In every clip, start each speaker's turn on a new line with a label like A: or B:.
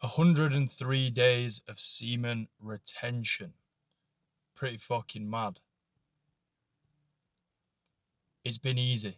A: 103 days of semen retention. Pretty fucking mad. It's been easy.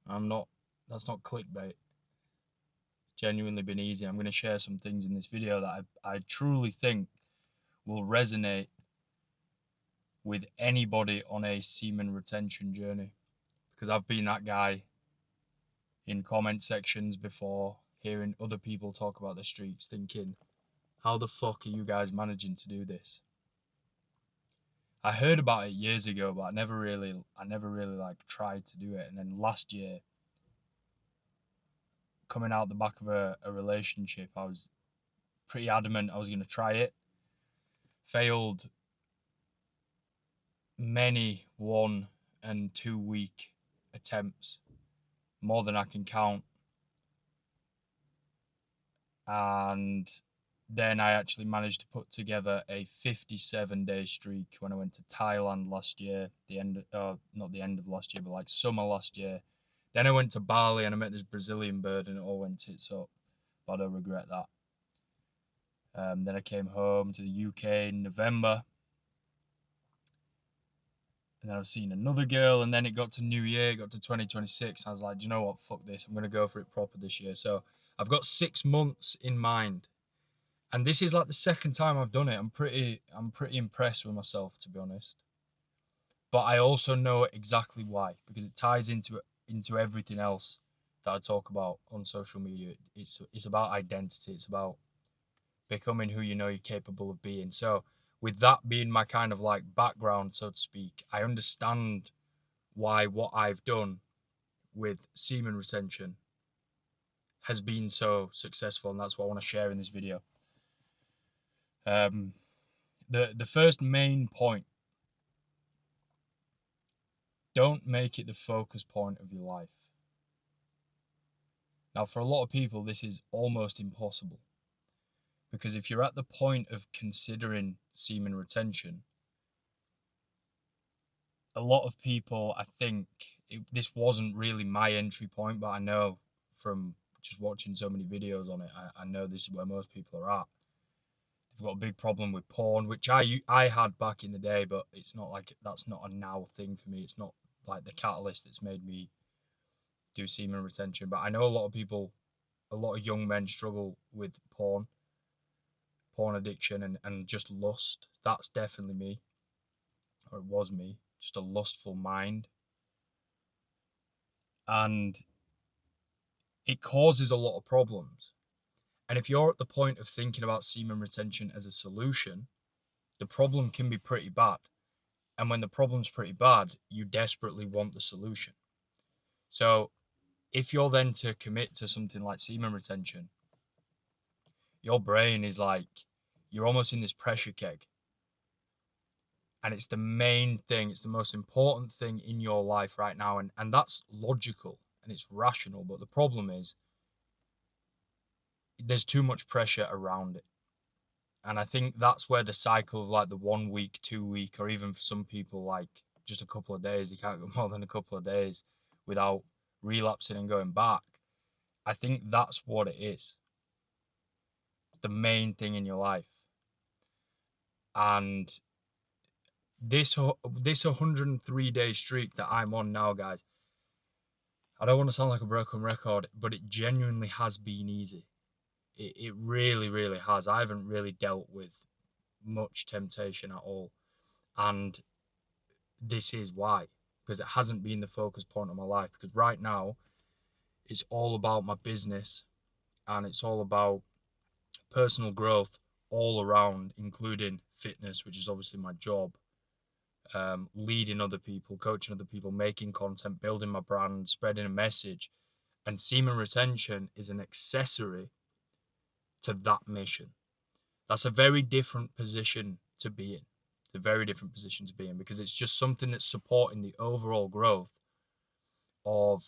A: That's not clickbait. Genuinely been easy. I'm going to share some things in this video that I truly think will resonate with anybody on a semen retention journey. Because I've been that guy in comment sections before, hearing other people talk about the streaks, thinking, how the fuck are you guys managing to do this? I heard about it years ago, but I never really like tried to do it. And then last year, coming out the back of a relationship, I was pretty adamant I was going to try it. Failed many 1 and 2 week attempts, more than I can count. And then I actually managed to put together a 57-day streak when I went to Thailand last year, not the end of last year, but like summer last year. Then I went to Bali and I met this Brazilian bird and it all went tits up, but I don't regret that. Then I came home to the UK in November, and then I was seeing another girl, and then it got to New Year, it got to 2026. I was like, do you know what? Fuck this. I'm going to go for it proper this year. So I've got 6 months in mind. And this is like the second time I've done it. I'm pretty impressed with myself, to be honest. But I also know exactly why, because it ties into everything else that I talk about on social media. It's about identity. It's about becoming who you know you're capable of being. So with that being my kind of like background, so to speak, I understand why what I've done with semen retention has been so successful, and that's what I want to share in this video. The first main point: don't make it the focus point of your life. Now, for a lot of people, this is almost impossible, because if you're at the point of considering semen retention, a lot of people, I think, this wasn't really my entry point, but I know from just watching so many videos on it, I know this is where most people are at. They've got a big problem with porn, which I had back in the day, but it's not like that's not a now thing for me. It's not like the catalyst that's made me do semen retention. But I know a lot of people, a lot of young men struggle with porn addiction, and just lust. That's definitely me, or it was me, just a lustful mind. And it causes a lot of problems. And if you're at the point of thinking about semen retention as a solution, the problem can be pretty bad. And when the problem's pretty bad, you desperately want the solution. So if you're then to commit to something like semen retention, your brain is like, you're almost in this pressure keg. And it's the main thing, it's the most important thing in your life right now. And that's logical and it's rational. But the problem is, there's too much pressure around it. And I think that's where the cycle of like the 1 week, 2 week, or even for some people, like just a couple of days, they can't go more than a couple of days without relapsing and going back. I think that's what it is. It's the main thing in your life. And this 103-day streak that I'm on now, guys, I don't want to sound like a broken record, but it genuinely has been easy. It really, really has. I haven't really dealt with much temptation at all. And this is why, because it hasn't been the focus point of my life. Because right now, it's all about my business and it's all about personal growth all around, including fitness, which is obviously my job, leading other people, coaching other people, making content, building my brand, spreading a message. And semen retention is an accessory to that mission. That's a very different position to be in. It's a very different position to be in, because it's just something that's supporting the overall growth of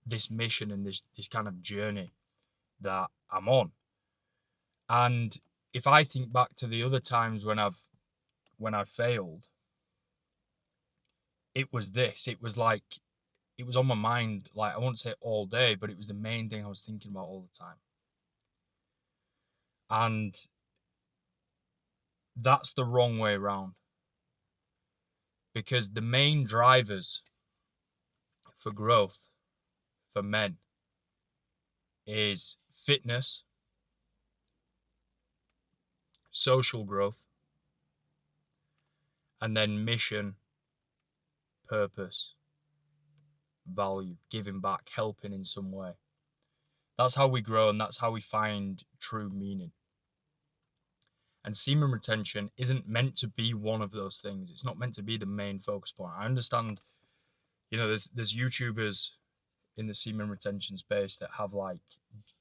A: this mission and this kind of journey that I'm on. And if I think back to the other times when I've failed, it was this. It was like, it was on my mind, like I won't say all day, but it was the main thing I was thinking about all the time. And that's the wrong way around, because the main drivers for growth for men is fitness, social growth, and then mission, purpose, value, giving back, helping in some way. That's how we grow, and that's how we find true meaning. And semen retention isn't meant to be one of those things. It's not meant to be the main focus point. I understand, there's YouTubers in the semen retention space that have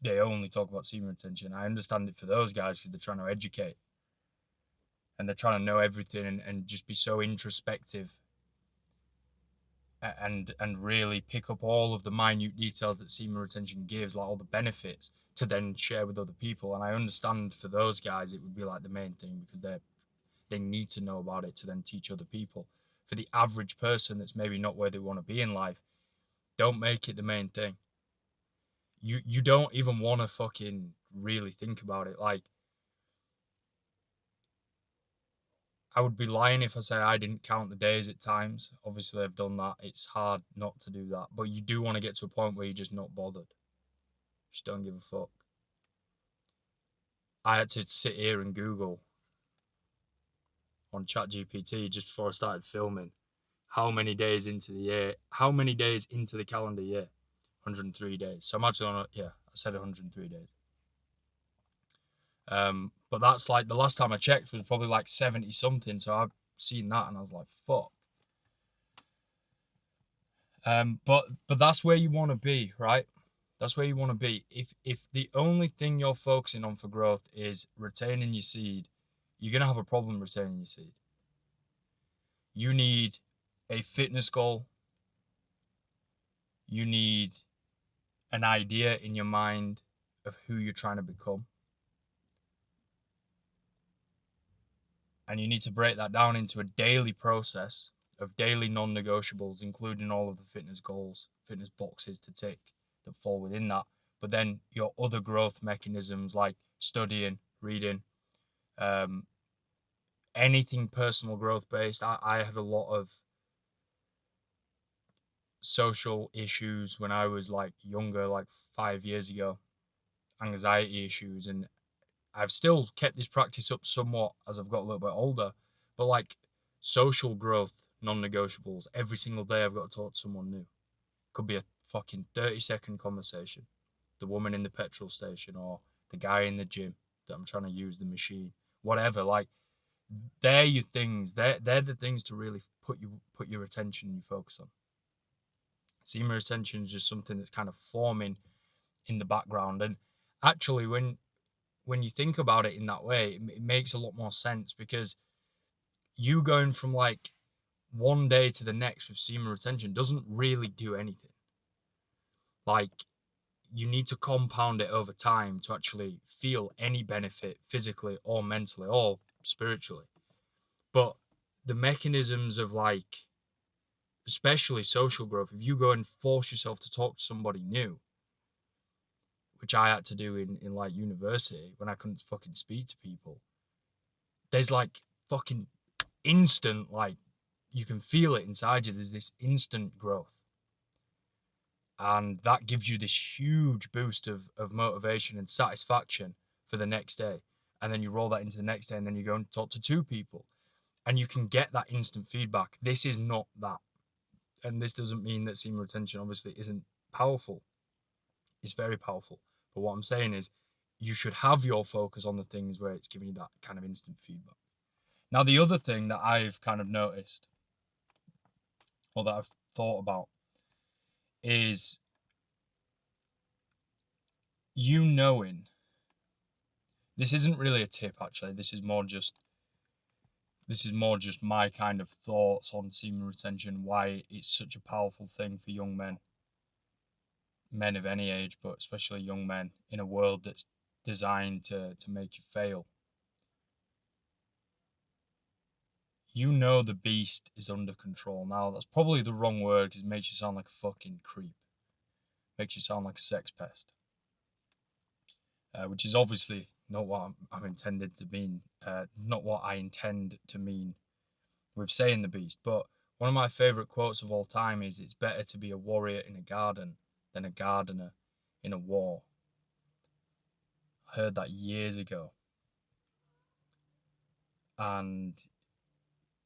A: they only talk about semen retention. I understand it for those guys because they're trying to educate and they're trying to know everything and just be so introspective and really pick up all of the minute details that semen retention gives, like all the benefits, to then share with other people. And I understand for those guys it would be like the main thing because they need to know about it to then teach other people. For the average person that's maybe not where they want to be in life, don't make it the main thing. You don't even want to fucking really think about it. Like, I would be lying if I say I didn't count the days at times. Obviously, I've done that. It's hard not to do that. But you do want to get to a point where you're just not bothered. Just don't give a fuck. I had to sit here and Google on ChatGPT just before I started filming how many days into the calendar year. 103 days. So I'm actually I said 103 days. But that's like the last time I checked was probably like 70 something. So I've seen that and I was like, fuck. But that's where you want to be, right? That's where you want to be. If the only thing you're focusing on for growth is retaining your seed, you're gonna have a problem retaining your seed. You need a fitness goal. You need an idea in your mind of who you're trying to become. And you need to break that down into a daily process of daily non-negotiables, including all of the fitness goals, fitness boxes to tick that fall within that. But then your other growth mechanisms like studying, reading, anything personal growth based. I had a lot of social issues when I was like younger, like 5 years ago, anxiety issues, and I've still kept this practice up somewhat as I've got a little bit older, but like social growth, non-negotiables, every single day I've got to talk to someone new. Could be a fucking 30-second conversation. The woman in the petrol station or the guy in the gym that I'm trying to use the machine, whatever. Like, they're your things. They're the things to really put your attention and your focus on. Semen retention is just something that's kind of forming in the background. And actually, when you think about it in that way, it makes a lot more sense because you going from like one day to the next with semen retention doesn't really do anything. Like, you need to compound it over time to actually feel any benefit physically or mentally or spiritually. But the mechanisms of like, especially social growth, if you go and force yourself to talk to somebody new, which I had to do in like university when I couldn't fucking speak to people, there's like fucking instant, like, you can feel it inside you. There's this instant growth. And that gives you this huge boost of motivation and satisfaction for the next day. And then you roll that into the next day, and then you go and talk to two people. And you can get that instant feedback. This is not that. And this doesn't mean that semen retention obviously isn't powerful. It's very powerful. But what I'm saying is you should have your focus on the things where it's giving you that kind of instant feedback. Now, the other thing that I've kind of noticed, or that I've thought about, is you knowing, this isn't really a tip actually, this is more just my kind of thoughts on semen retention, why it's such a powerful thing for young men of any age, but especially young men in a world that's designed to make you fail. You know the beast is under control. Now, that's probably the wrong word because it makes you sound like a fucking creep. Makes you sound like a sex pest. Which is obviously not what I'm intended to mean, not what I intend to mean with saying the beast. But one of my favorite quotes of all time is, "It's better to be a warrior in a garden than a gardener in a war." I heard that years ago, and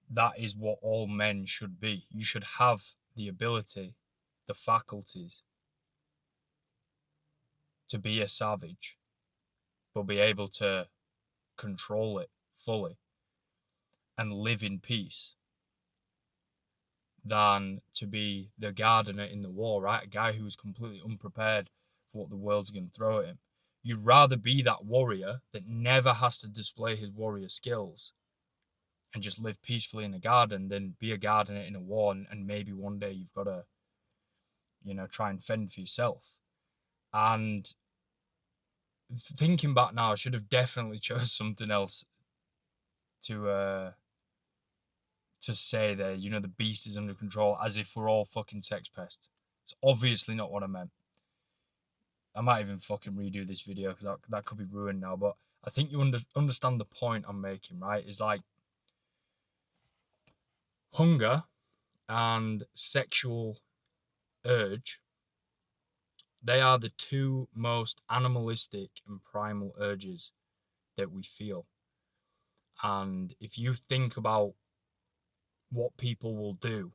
A: that is what all men should be. You should have the ability, the faculties to be a savage, but be able to control it fully and live in peace, than to be the gardener in the war, right? A guy who's completely unprepared for what the world's going to throw at him. You'd rather be that warrior that never has to display his warrior skills and just live peacefully in a garden than be a gardener in a war, and maybe one day you've got to, try and fend for yourself. And thinking back now, I should have definitely chose something else to say there. The beast is under control, as if we're all fucking sex pests. It's obviously not what I meant. I might even fucking redo this video because that could be ruined now. But I think you understand the point I'm making, right? Is like hunger and sexual urge. They are the two most animalistic and primal urges that we feel. And if you think about what people will do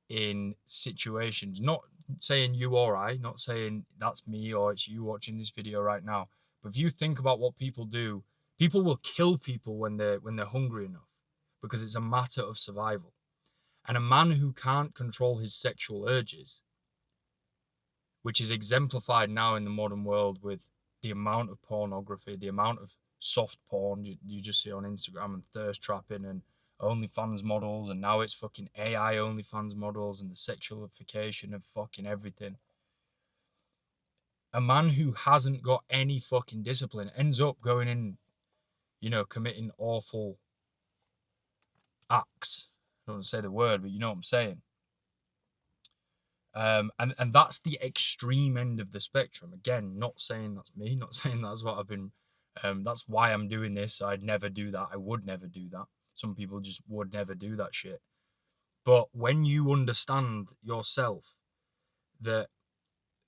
A: in situations, not saying you or I, not saying that's me or it's you watching this video right now, but if you think about what people do, people will kill people when they're hungry enough, because it's a matter of survival. And a man who can't control his sexual urges, which is exemplified now in the modern world with the amount of pornography, the amount of soft porn you just see on Instagram, and thirst trapping and OnlyFans models, and now it's fucking AI OnlyFans models and the sexualification of fucking everything. A man who hasn't got any fucking discipline ends up going in, committing awful acts. I don't want to say the word, but you know what I'm saying. And that's the extreme end of the spectrum. Again, not saying that's me, not saying that's what I've been. That's why I'm doing this. I'd never do that. I would never do that. Some people just would never do that shit. But when you understand yourself that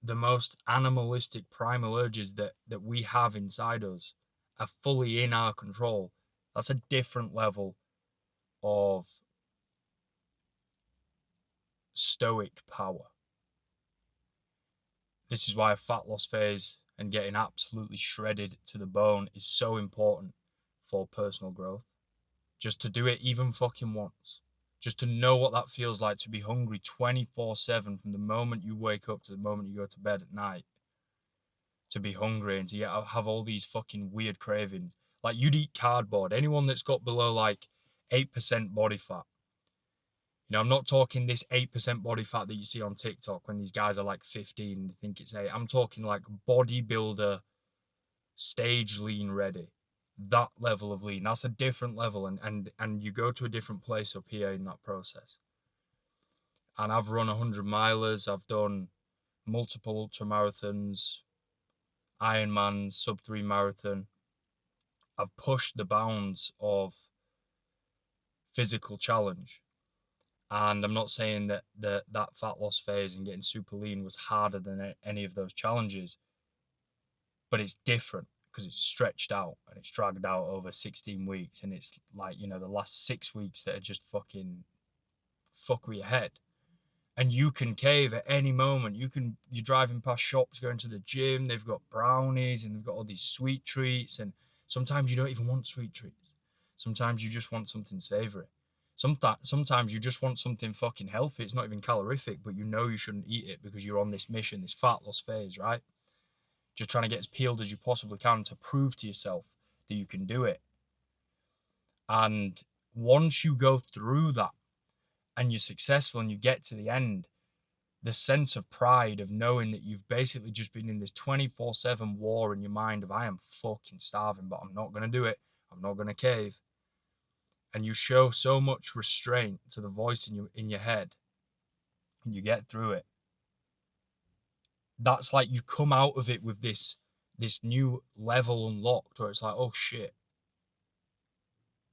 A: the most animalistic primal urges that we have inside us are fully in our control, that's a different level of stoic power. This is why a fat loss phase and getting absolutely shredded to the bone is so important for personal growth. Just to do it even fucking once. Just to know what that feels like to be hungry 24/7 from the moment you wake up to the moment you go to bed at night. To be hungry and to have all these fucking weird cravings. Like, you'd eat cardboard. Anyone that's got below like 8% body fat. I'm not talking this 8% body fat that you see on TikTok when these guys are like 15 and they think it's 8. I'm talking like bodybuilder, stage lean ready. That level of lean. That's a different level, and you go to a different place up here in that process. And I've run 100 milers. I've done multiple ultra marathons, Ironman, sub 3 marathon. I've pushed the bounds of physical challenge. And I'm not saying that that fat loss phase and getting super lean was harder than any of those challenges, but it's different because it's stretched out and it's dragged out over 16 weeks. And it's like, the last 6 weeks that are just fucking fuck with your head. And you can cave at any moment. You're driving past shops, going to the gym. They've got brownies and they've got all these sweet treats. And sometimes you don't even want sweet treats. Sometimes you just want something savory. Sometimes you just want something fucking healthy. It's not even calorific, but you shouldn't eat it because you're on this mission, this fat loss phase, right? Just trying to get as peeled as you possibly can to prove to yourself that you can do it. And once you go through that and you're successful and you get to the end, the sense of pride of knowing that you've basically just been in this 24/7 war in your mind of, I am fucking starving, but I'm not going to do it. I'm not going to cave. And you show so much restraint to the voice in your head, and you get through it. That's like you come out of it with this this new level unlocked where it's like, oh shit.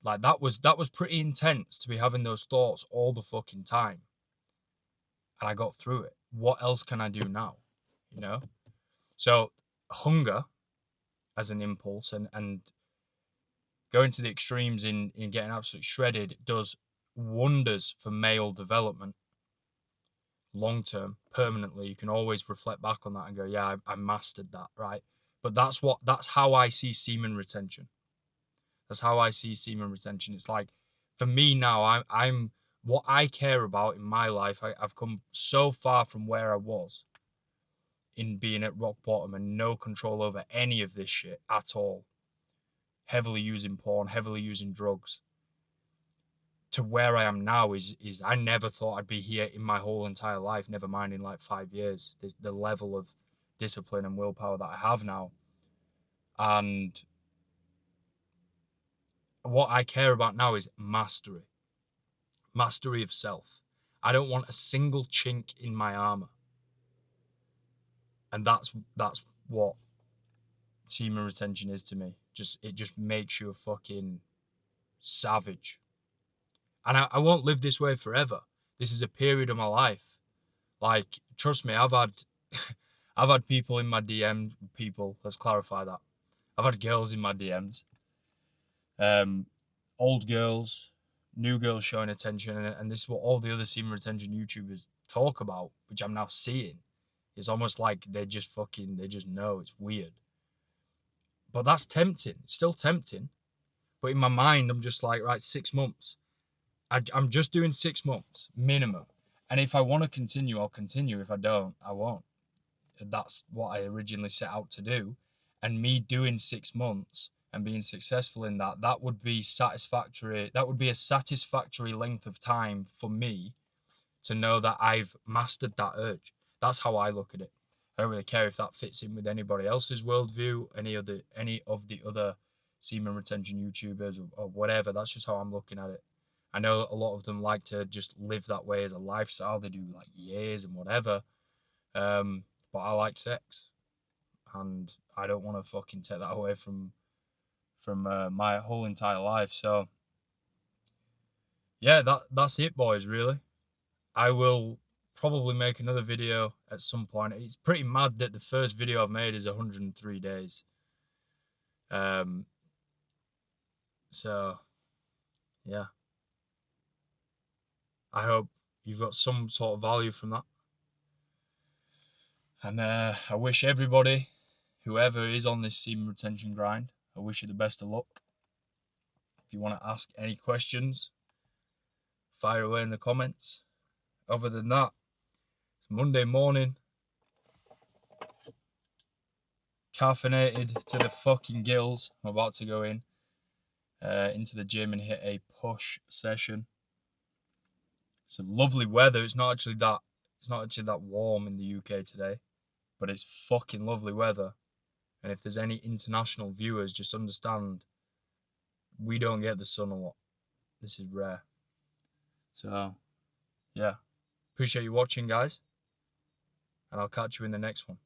A: Like that was pretty intense to be having those thoughts all the fucking time. And I got through it. What else can I do now? You know? So hunger as an impulse and going to the extremes in getting absolutely shredded does wonders for male development long term, permanently. You can always reflect back on that and go, yeah, I mastered that, right? But that's how I see semen retention. That's how I see semen retention. It's like, for me now, I'm what I care about in my life. I've come so far from where I was in being at rock bottom and no control over any of this shit at all. Heavily using porn, heavily using drugs. To where I am now is I never thought I'd be here in my whole entire life, never mind in like 5 years. The level of discipline and willpower that I have now. And what I care about now is mastery. Mastery of self. I don't want a single chink in my armor. And that's what semen retention is to me. It just makes you a fucking savage. And I won't live this way forever. This is a period of my life. Like, trust me, I've had I've had people in my DM. Let's clarify that. I've had girls in my DMs. Old girls, new girls showing attention, and this is what all the other semen retention YouTubers talk about, which I'm now seeing. It's almost like they just know. It's weird. But that's tempting. It's still tempting. But in my mind, I'm just like, right, 6 months. I'm just doing 6 months minimum. And if I want to continue, I'll continue. If I don't, I won't. That's what I originally set out to do. And me doing 6 months and being successful in that would be satisfactory. That would be a satisfactory length of time for me to know that I've mastered that urge. That's how I look at it. I don't really care if that fits in with anybody else's worldview, any of the other semen retention YouTubers or whatever. That's just how I'm looking at it. I know a lot of them like to just live that way as a lifestyle. They do like years and whatever. But I like sex, and I don't want to fucking take that away from my whole entire life. So yeah, that's it, boys. Really, I will probably make another video at some point. It's pretty mad that the first video I've made is 103 days. So yeah, I hope you've got some sort of value from that. And I wish everybody, whoever is on this semen retention grind, I wish you the best of luck. If you want to ask any questions, fire away in the comments. Other than that, it's Monday morning. Caffeinated to the fucking gills. I'm about to go into the gym and hit a push session. It's a lovely weather. It's not actually that warm in the UK today, but it's fucking lovely weather. And if there's any international viewers, just understand we don't get the sun a lot. This is rare. So, yeah. Appreciate you watching, guys. And I'll catch you in the next one.